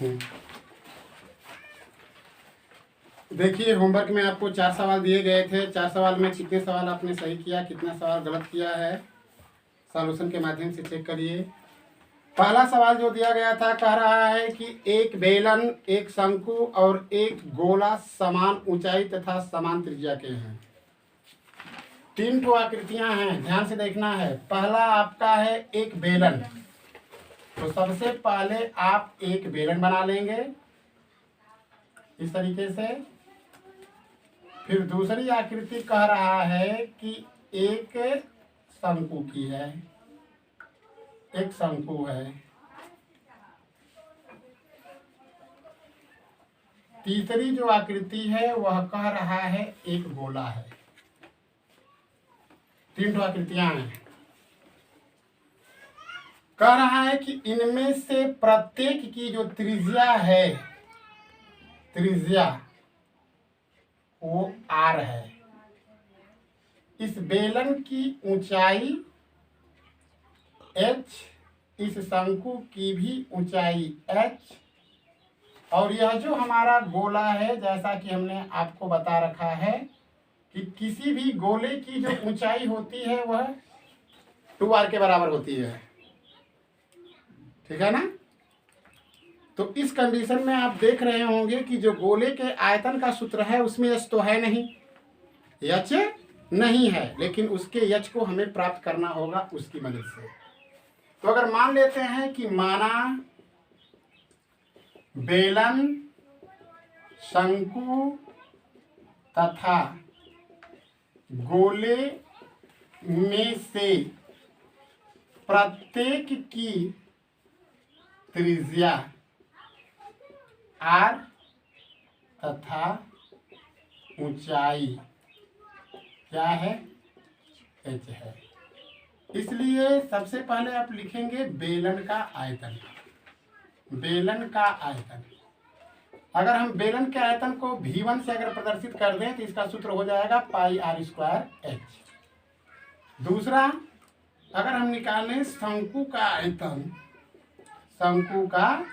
हम्म। देखिए, होमवर्क में आपको 4 सवाल दिए गए थे। 4 सवाल में कितने सवाल आपने सही किया, कितना सवाल गलत किया है, सॉल्यूशन के माध्यम से चेक करिए। पहला सवाल जो दिया गया था, कह रहा है कि एक बेलन, एक शंकु और एक गोला समान ऊंचाई तथा समान त्रिज्या के हैं। 3 ठो आकृतियां हैं, ध्यान से देखना है। पहला आपका है एक बेलन, तो सबसे पहले आप एक बेलन बना लेंगे इस तरीके से। फिर दूसरी आकृति कह रहा है कि एक शंकु की है, एक शंकु है। तीसरी जो आकृति है वह कह रहा है एक गोला है। 3 ठो आकृतियां हैं। कह रहा है कि इनमें से प्रत्येक की जो त्रिज्या है, त्रिज्या वो r है। इस बेलन की ऊंचाई h, इस शंकु की भी ऊंचाई h, और यह जो हमारा गोला है, जैसा कि हमने आपको बता रखा है कि किसी भी गोले की जो ऊंचाई होती है वह 2r के बराबर होती है। ठीक है ना? तो इस कंडीशन में आप देख रहे होंगे कि जो गोले के आयतन का सूत्र है उसमें h तो है नहीं, h नहीं है, लेकिन उसके h को हमें प्राप्त करना होगा उसकी मदद से। तो अगर मान लेते हैं कि माना बेलन, शंकु तथा गोले में से प्रत्येक की त्रिज्या r तथा ऊंचाई क्या है, h है। इसलिए सबसे पहले आप लिखेंगे बेलन का आयतन। बेलन का आयतन, अगर हम बेलन के आयतन को V1 से अगर प्रदर्शित कर दें तो इसका सूत्र हो जाएगा पाई r स्क्वायर h। दूसरा, अगर हम निकालें शंकु का आयतन, शंकु का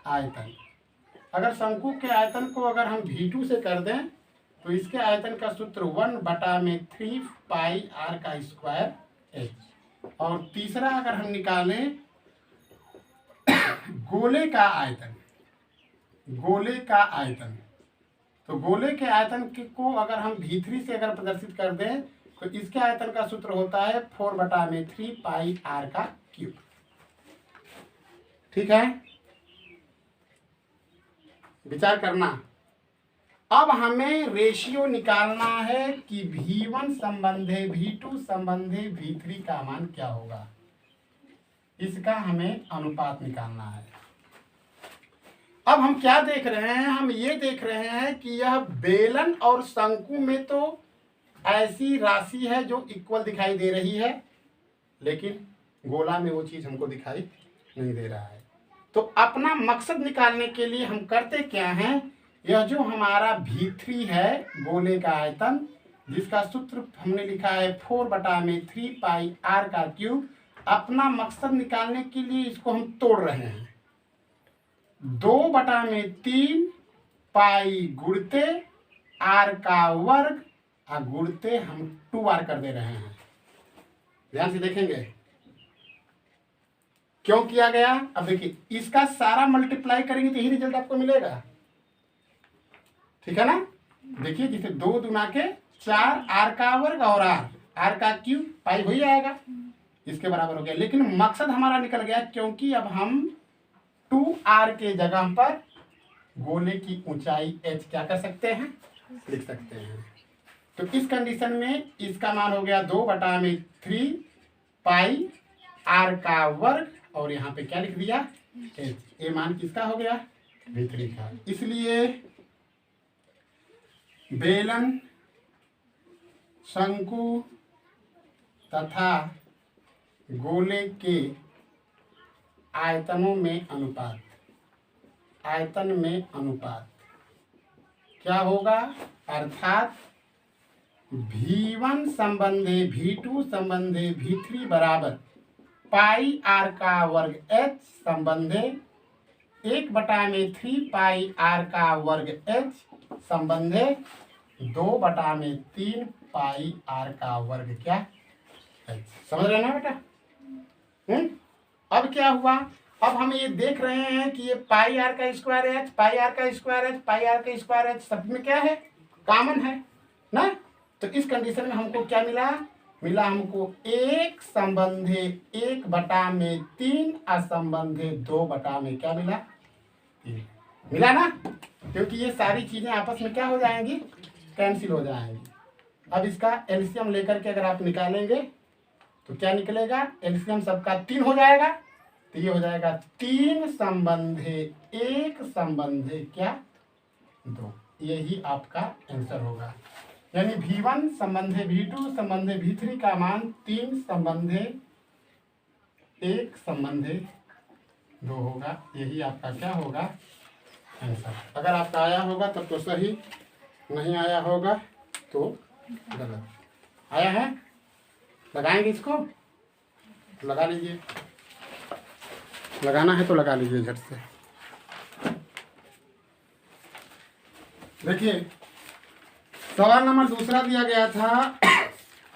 आयतन, अगर शंकु के आयतन को अगर हम V2 से कर दें तो इसके आयतन का सूत्र 1/3 पाई r का स्क्वायर h। और तीसरा, अगर हम निकालें गोले का आयतन, गोले का आयतन, तो गोले के आयतन को अगर हम V3 से अगर प्रदर्शित कर दें तो इसके आयतन का सूत्र होता है 4/3 पाई r का क्यूब। ठीक है, विचार करना। अब हमें रेशियो निकालना है कि V1 संबंधे V2 संबंधे V3 का मान क्या होगा। इसका हमें अनुपात निकालना है। अब हम क्या देख रहे हैं, हम ये देख रहे हैं कि यह बेलन और शंकु में तो ऐसी राशि है जो इक्वल दिखाई दे रही है, लेकिन गोला में वो चीज हमको दिखाई नहीं दे रहा है। तो अपना मकसद निकालने के लिए हम करते क्या हैं, यह जो हमारा V3 है गोले का आयतन, जिसका सूत्र हमने लिखा है 4/3 पाई r का क्यूब, अपना मकसद निकालने के लिए इसको हम तोड़ रहे हैं। 2/3 पाई गुणते r का वर्ग और गुणते हम 2r कर दे रहे हैं। ध्यान से देखेंगे क्यों किया गया। अब देखिए, इसका सारा मल्टीप्लाई करेंगे तो यही रिजल्ट आपको मिलेगा। ठीक है ना? देखिए, जैसे 2 दूना के 4 r का वर्ग और r का क्यूब पाई हो ही जाएगा, इसके बराबर हो गया। लेकिन मकसद हमारा निकल गया, क्योंकि अब हम 2r के जगह पर गोले की ऊंचाई h क्या कर सकते हैं, लिख सकते हैं। तो इस कंडीशन में इसका मान हो गया 2/3 पाई r का वर्ग, और यहाँ पे क्या लिख दिया, h। ये मान किसका हो गया, V3 का। इसलिए बेलन, शंकु तथा गोले के आयतनों में अनुपात, आयतन में अनुपात क्या होगा, अर्थात V1 संबंधे V2 संबंधे V3 बराबर पाई r का वर्ग h संबंधे 1/3 पाई r का वर्ग h संबंधे 2/3 पाई r का वर्ग क्या h। समझ रहे ना बेटा? अब क्या हुआ? अब हम ये देख रहे हैं कि ये पाई आर का स्क्वायर एच, पाई आर का स्क्वायर एच, पाई आर का स्क्वायर एच सब में क्या है? कॉमन है ना। तो इस कंडीशन में हमको क्या मिला? मिला हमको 1/3 असंबंधे 2 क्या मिला? 3 मिला ना। क्योंकि ये सारी चीजें आपस में क्या हो जाएंगी? कैंसिल हो जाएंगी। अब इसका एलसीएम लेकर के अगर आप निकालेंगे तो क्या निकलेगा? एलसीएम सबका 3 हो जाएगा। तो ये हो जाएगा 3 संबंधे 1 संबंधे क्या 2। यही आपका आंसर होगा। यानी V1 संबंधे V2 संबंधे V3 का मान 3 संबंधे 1 संबंधे 2 होगा। यही आपका क्या होगा? आंसर। अगर आपका आया होगा तब तो सही, नहीं आया होगा तो गलत। आया है? लगाएंगे इसको? लगा लीजिए। लगाना है तो लगा लीजिए झट से। देखिए सवाल नंबर दूसरा दिया गया था,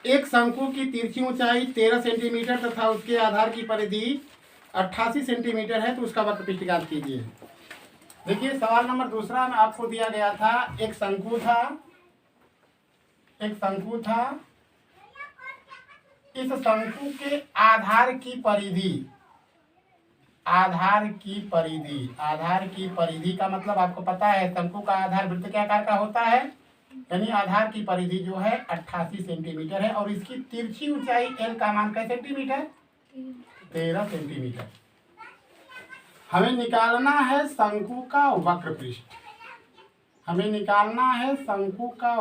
एक शंकु की तिरछी ऊंचाई 13 सेंटीमीटर तथा उसके आधार की परिधि 88 सेंटीमीटर है, तो उसका वक्रपृष्ठ ज्ञात कीजिए। देखिए सवाल नंबर दूसरा में आपको दिया गया था, एक शंकु था, इस शंकु के आधार की परिधि का मतलब आपको पता है, शंकु का आधार वृत्त के आकार का होता है, यानी आधार की परिधि जो है 88 सेंटीमीटर है और इसकी तिरछी ऊंचाई L का मान क्या सेंटीमीटर? 13 सेंटीमीटर। हमें निकालना है शंकु का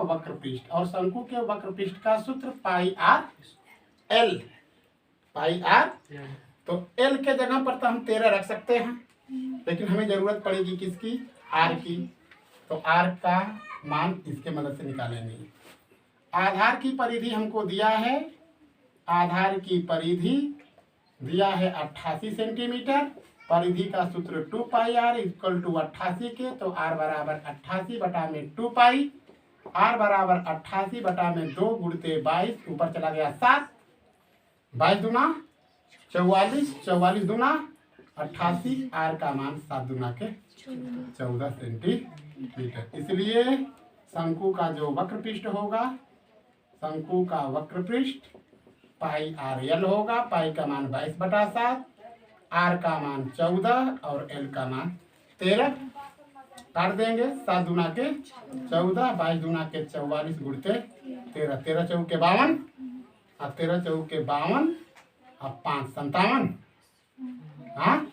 वक्रपृष्ठ, और शंकु के वक्रपृष्ठ का सूत्र पाई आर एल। तो L के जगह पर तो हम 13 रख सकते हैं, लेकिन हमें जरूरत पड़ेगी किसकी? R की। तो R का मान इसके मदद से निकालेंगे। आधार की परिधि हमको दिया है, 88 सेंटीमीटर। परिधि का सूत्र 2 पाई r इक्वल टू 88 के, तो r बराबर 88 बटा में 2 पाई, r बराबर 88 बटा में 2 गुणते 22, ऊपर चला गया 7, 22 दूना 44, 44 दूना 88, r का मान 7 दूना के 14 सेंटीमीटर। इसलिए शंकु का जो वक्रपृष्ठ होगा, शंकु का वक्रपृष्ठ पाई आर एल होगा। पाई का मान 22/7, आर का मान 14 और एल का मान 13। काट देंगे, 7 दूना के 14, 22 दूना के 44 गुणते 13, 13 चौक के 52, और 13 चौक के 52 और 5 57। हाँ,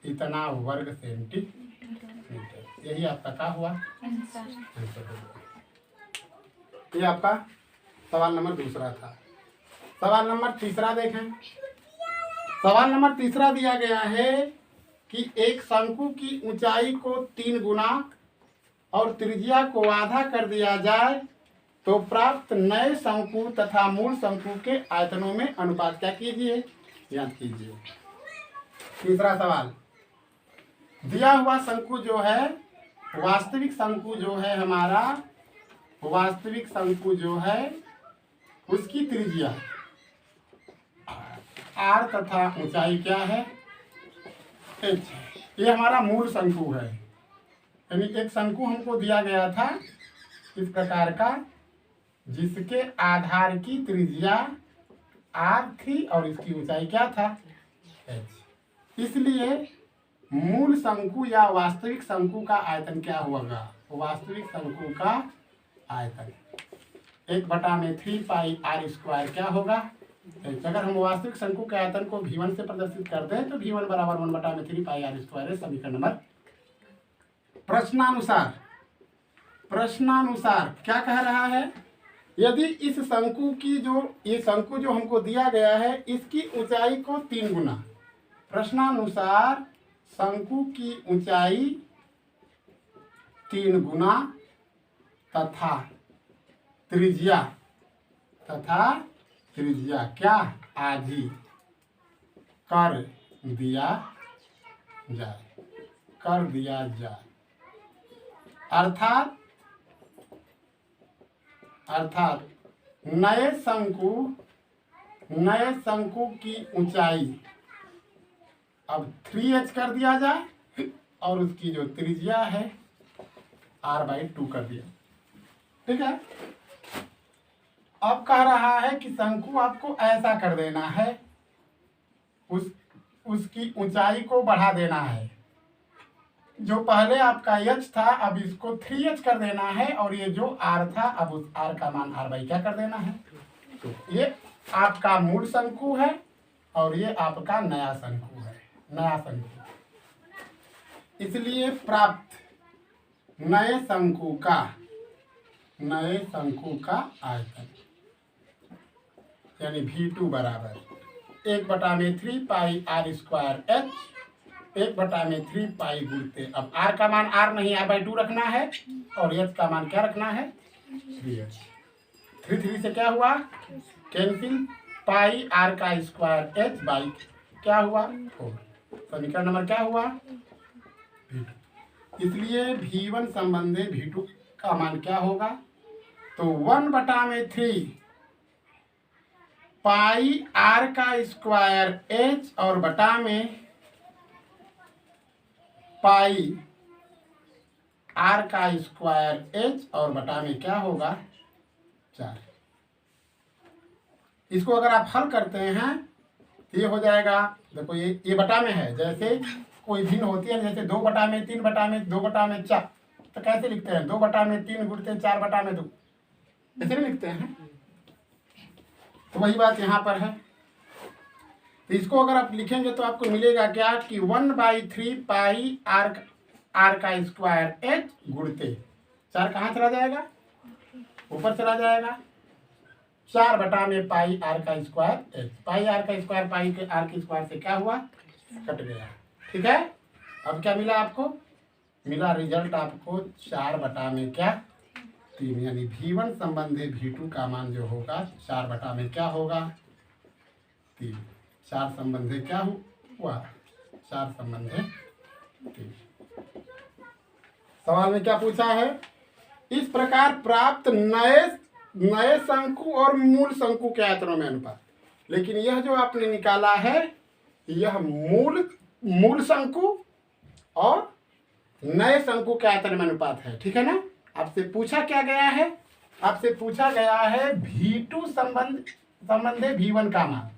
इतना वर्ग सेंटीमीटर। यही आपका क्या हुआ? आंसर होगा। ये आपका सवाल नंबर दूसरा था। सवाल नंबर तीसरा देखें। सवाल नंबर तीसरा दिया गया है कि एक शंकु की ऊंचाई को 3 गुना और त्रिज्या को आधा कर दिया जाए तो प्राप्त नए शंकु तथा मूल शंकु के आयतनों में अनुपात क्या कीजिए? याद कीजिए। तीसरा सवाल, दिया हुआ शंकु जो है, वास्तविक शंकु जो है हमारा, वास्तविक शंकु जो है उसकी त्रिज्या r तथा ऊंचाई क्या है? h। ये हमारा मूल शंकु है। यानी एक शंकु हमको दिया गया था इस प्रकार का, जिसके आधार की त्रिज्या r थी और इसकी ऊंचाई क्या था? h। इसलिए मूल शंकु या वास्तविक शंकु का आयतन क्या होगा? वास्तविक शंकु का आयतन 1/3 पाई r स्क्वायर क्या होगा? अगर हम वास्तविक शंकु के आयतन को V1 से प्रदर्शित कर दें तो V1 बराबर 1/3 पाई r स्क्वायर है। समीकरण नंबर। प्रश्नानुसार क्या कह रहा है? यदि इस शंकु की ये शंकु जो हमको दिया गया है इसकी ऊंचाई को 3 गुना, प्रश्नानुसार शंकु की ऊंचाई 3 गुना तथा त्रिज्या क्या? आधी कर दिया जाए। कर दिया जाए। अर्थात नए शंकु की ऊंचाई अब 3h कर दिया जाए और उसकी जो त्रिज्या है r/2 कर दिया। ठीक है। अब कह रहा है कि शंकु आपको ऐसा कर देना है, उसकी ऊंचाई को बढ़ा देना है। जो पहले आपका h था अब इसको 3h कर देना है और ये जो r था अब उस r का मान r/2 क्या कर देना है। तो ये आपका मूल शंकु है और ये आपका नया शंकु है, नया शंकु। इसलिए प्राप्त नए शंकु का आयतन यानी V2 बराबर 1/3 पाई r² h 1/3 पाई गुणते, अब r का मान r नहीं r/2 रखना है और h का मान क्या रखना है 3h। 3 से क्या हुआ cancel, pi r² h by क्या हुआ 4। समीकरण नंबर क्या हुआ V2। इसलिए V1 संबंधी V2 का मान क्या होगा, तो 1/3 पाई r² h और बटा में पाई r² h और बटा में क्या होगा 4। इसको अगर आप हल करते हैं तो ये हो जाएगा, देखो ये बटा में है, जैसे कोई भिन्न होती है, जैसे 2/3 3/2 2/4, तो कैसे लिखते हैं 2/3 गुणते 4/2, ऐसे नहीं लिखते हैं। तो वही बात यहाँ पर है। तो इसको अगर आप लिखेंगे तो आपको मिलेगा क्या कि 1/3 पाई r² h गुणते 4 कहाँ चला जाएगा ऊपर चला जाएगा, 4 में पाई r² h, पाई r² पाई के r² से क्या हुआ कट गया। ठीक है। अब क्या मिला आपको, मिला रिजल्ट आपको 4 में क्या 3, यानी V1 संबंधी V2 का मान जो होगा 4 में क्या होगा 3। 4 संबंधी क्या हुआ 4 संबंधी 3। सवाल में क्या पूछा है, इस प्रकार प्राप्त नए शंकु और मूल शंकु के आयतनों में अनुपात। लेकिन यह जो आपने निकाला है यह मूल शंकु और नए शंकु के आयतन में अनुपात है। ठीक है ना। आपसे पूछा क्या गया है, आपसे पूछा गया है V2 संबंधे V1 का मान।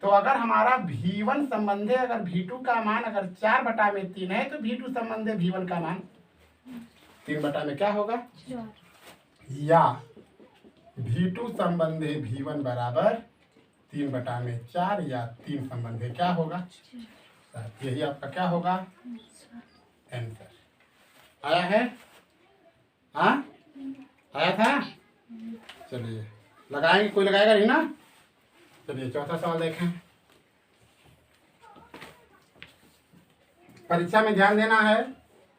तो अगर हमारा V1 संबंधे अगर V2 का मान अगर 4/3 है तो V2 संबंधे V1 का मान 3 में क्या होगा, या V2 संबंधे V1 बराबर 3/4 या 3 संबंधे क्या होगा, यही आपका क्या होगा आंसर। आया है, हाँ आया था। चलिए लगाएंगे, कोई लगाएगा नहीं ना। चलिए चौथा सवाल देखें। परीक्षा में ध्यान देना है,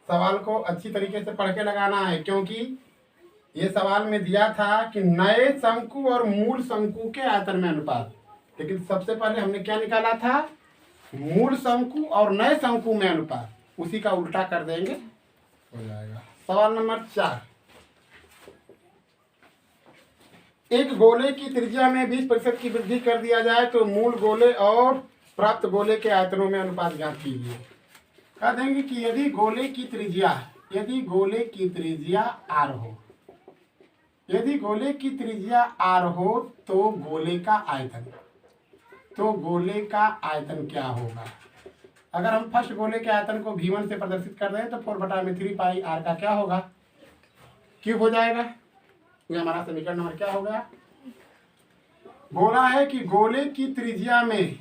सवाल को अच्छी तरीके से पढ़ के लगाना है, क्योंकि ये सवाल में दिया था कि नए शंकु और मूल शंकु के आयतन में अनुपात। लेकिन सबसे पहले हमने क्या निकाला था, मूल शंकु और नए शंकु में अनुपात, उसी का उल्टा कर देंगे हो जाएगा। सवाल नंबर 4, एक गोले की त्रिज्या में 20% की वृद्धि कर दिया जाए तो मूल गोले और प्राप्त गोले के आयतनों में अनुपात ज्ञात कीजिए। कह देंगे कि यदि गोले की त्रिज्या r हो, यदि गोले की त्रिज्या r हो तो गोले का आयतन क्या होगा। अगर हम फर्स्ट गोले के आयतन को V1 से प्रदर्शित कर रहे हैं तो 4/3 पाई r का क्या होगा क्यूब हो जाएगा। ये हमारा समीकरण नंबर क्या हो गया। बोला है कि गोले की त्रिज्या में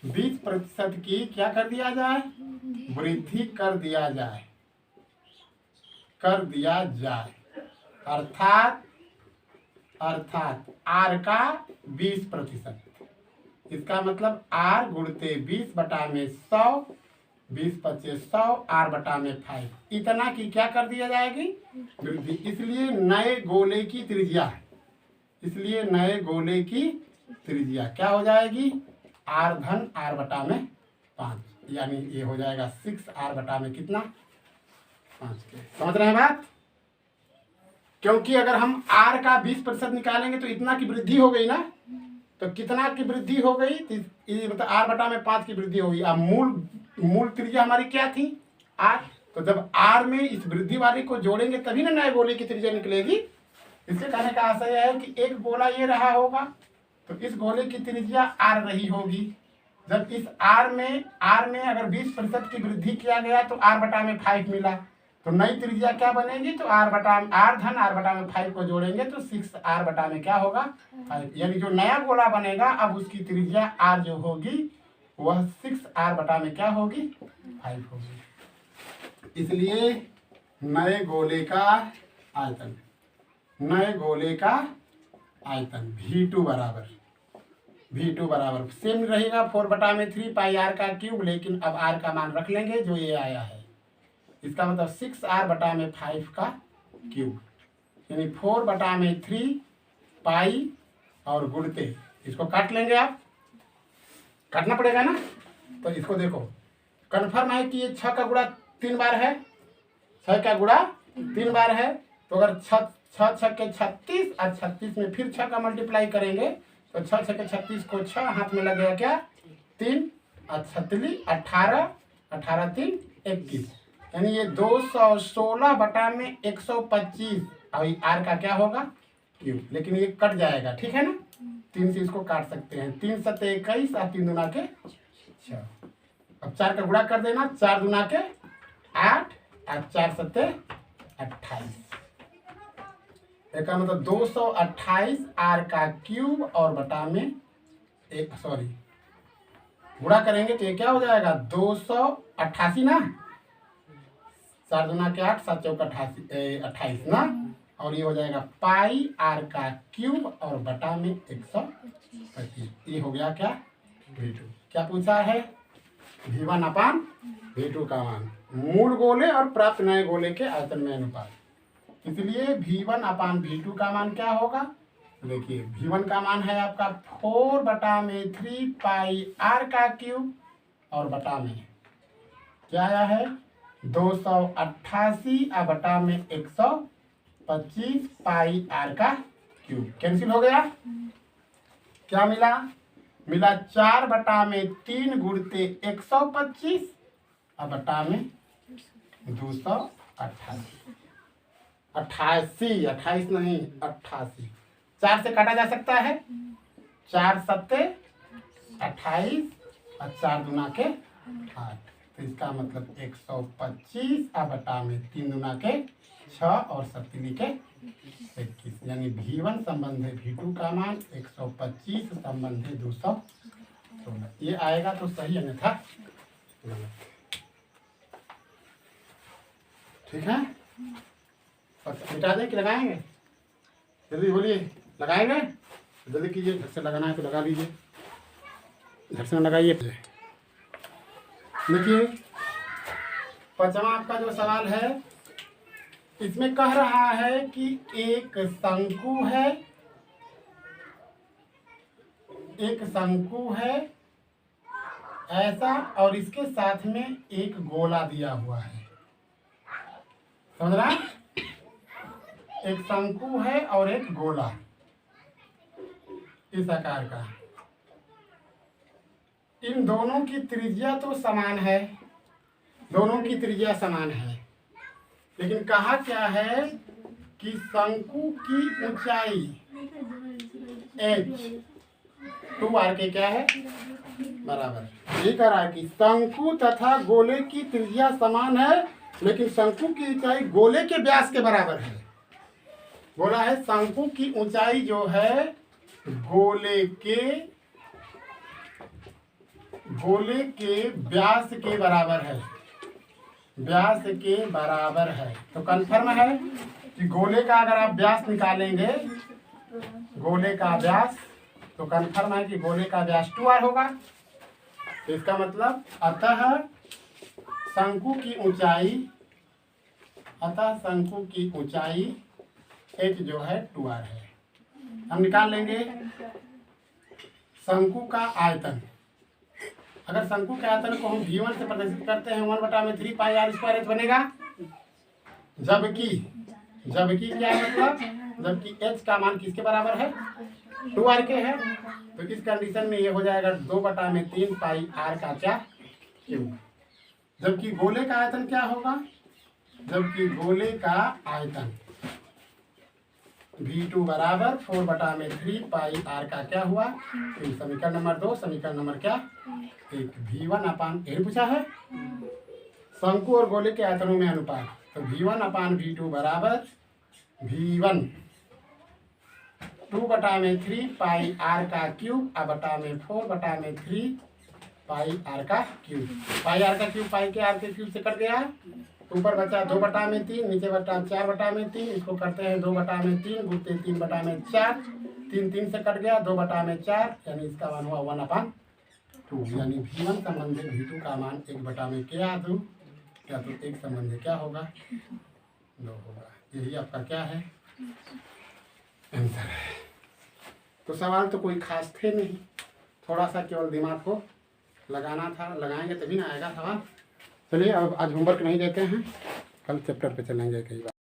20% की क्या कर दिया जाए, वृद्धि कर दिया जाए, अर्थात r का 20%। इसका मतलब r गुणते 20/100, 20/100 r/5 इतना की क्या कर दिया जाएगी वृद्धि। इसलिए नए गोले की त्रिज्या क्या हो जाएगी r/5। यानी ये हो जाएगा 6r बटा में कितना 5k। समझ रहे हैं बात? क्योंकि अगर हम r का 20% निकालेंगे तो इतना की वृद्धि हो गई ना, तो कितना की वृद्धि हो गई, ये मतलब r बटा में 5 की वृद्धि हो गई। अब मूल त्रिज्या हमारी क्या थी r, तो जब r में इस वृद्धि वाली को जोड़ेंगे तभी ना नए गोले की त्रिज्या निकलेगी। इससे कहने का आशय है कि एक गोला ये रहा होगा तो इस गोले की त्रिज्या r रही होगी। जब इस r में अगर 20% की वृद्धि किया गया तो r बटा में 5 मिला, तो नई त्रिज्या क्या बनेगी, तो r बटा में 5 को जोड़ेंगे तो 6r बटा में क्या होगा 5। यानी जो नया गोला बनेगा अब उसकी त्रिज्या r जो होगी वह 6r बटा में क्या होगी 5 होगी। इसलिए नए गोले का आयतन V2 बराबर सेम रहेगा 4 बटा में 3 पाई r का क्यूब, लेकिन अब r का मान रख लेंगे जो ये आया है। इसका मतलब 6r बटा में 5 का क्यूब, यानी 4 बटा में 3 पाई और गुणते, इसको काट लेंगे, आप काटना पड़ेगा ना। तो इसको देखो कन्फर्म है कि ये 6 का गुणा 3 बार है, 6 का गुणा 3 बार है। तो अगर 6 6 के 36 और 36 में फिर 6 का मल्टीप्लाई करेंगे तो 6 6 के 36 को 6 हाथ में लगेगा क्या 3 और 36 18 18 3 21, यानी ये 216 बटा में 125। अभी r का क्या होगा क्यूब, लेकिन ये कट जाएगा, ठीक है ना, 3 से इसको काट सकते हैं। 3 सत्ते 21 और 3 दूना के 6। अब 4 का गुणा कर देना, 4 दूना के 8 और 4 सत्ते 28। इसका मतलब 228 r का क्यूब और बटा में गुणा करेंगे तो ये क्या हो जाएगा 288 ना, 4 दूना के 8 7 चौक 28 ना, और ये हो जाएगा पाई r का क्यूब और बटा में 125। ये हो गया क्या V2। क्या पूछा है V1 अपान V2 का मान, मूल गोले और प्राप्त नए गोले के आयतन में अनुपात। इसलिए V1 अपान V2 का मान क्या होगा, देखिए V1 का मान है आपका 4 बटा में 3 पाई r का क्यूब और बटा में क्या आया है 288 और बटा में 125 पाई r का क्यूब। कैंसिल हो गया, क्या मिला 4 बटा में 3 गुणते 125 और बटा में 28 नहीं 88। 4 से काटा जा सकता है, 4 सत्ते 28 और 4 दूना के 8, तो इसका मतलब 125 और बटा में 3 दूना के 6 और 7 के 21, यानी V1 संबंधी V2 का मान 125 संबंधी 216। ये आएगा तो सही, अन्यथा गलत। ठीक है, मिटा दें कि लगाएंगे, जल्दी बोलिए, लगाएंगे जल्दी कीजिए, घर से लगाना है तो लगा लीजिए, घर से लगाइए। देखिए 5वां आपका जो सवाल है इसमें कह रहा है कि एक शंकु है ऐसा, और इसके साथ में एक गोला दिया हुआ है। समझ रहा है, एक शंकु है और एक गोला इस आकार का, इन दोनों की त्रिज्या तो समान है, दोनों की त्रिज्या समान है, लेकिन कहा क्या है कि शंकु की ऊंचाई h 2r के क्या है बराबर। ये कह रहा है कि शंकु तथा गोले की त्रिज्या समान है, लेकिन शंकु की ऊंचाई गोले के व्यास के बराबर है। बोला है शंकु की ऊंचाई जो है गोले के व्यास के बराबर है, व्यास के बराबर है। तो कंफर्म है कि गोले का अगर आप व्यास निकालेंगे, गोले का व्यास, तो कंफर्म है कि गोले का व्यास 2r होगा। तो इसका मतलब अतः शंकु की ऊंचाई h जो है 2r है। हम निकाल लेंगे शंकु का आयतन। अगर शंकु के आयतन को हम V1 से प्रदर्शित करते हैं 1/3 पाई r स्क्वायर h बनेगा। जबकि क्या है मतलब, जबकि h का मान किसके बराबर है, 2r के है। तो इस कंडीशन में ये हो जाएगा 2/3 पाई r का क्या, क्यूब। जबकि गोले का आयतन क्या होगा, जबकि गोले का आयतन V2 बराबर 4/3 पाई r का क्या हुआ, क्यूब। समीकरण नंबर 2। समीकरण नंबर क्या, 1। V1 यही पूछा है, शंकु और गोले के आयतनों में अनुपात। तो V1/V2 बराबर V1 2/3 पाई r का क्यूब बटा में 4/3 पाई r का क्यूब। पाई r का क्यूब पाई के r के क्यूब से कट गया, ऊपर बचा 2/3, नीचे बचा 4/3। इसको करते हैं 2/3 गुणते 3/4, 3 से कट गया 2/4, यानी इसका मान हुआ 1/2। यानी V1 संबंधी V2 का मान 1/में क्या दो, क्या तो 1 संबंधी क्या होगा, 2 होगा। यही आपका क्या है, आंसर है। तो सवाल तो कोई खास थे नहीं, थोड़ा सा केवल दिमाग को लगाना था, लगाएंगे तभी ना आएगा सवाल। चलिए अब आज होमवर्क नहीं देते हैं, कल चैप्टर पे चलेंगे कई बार।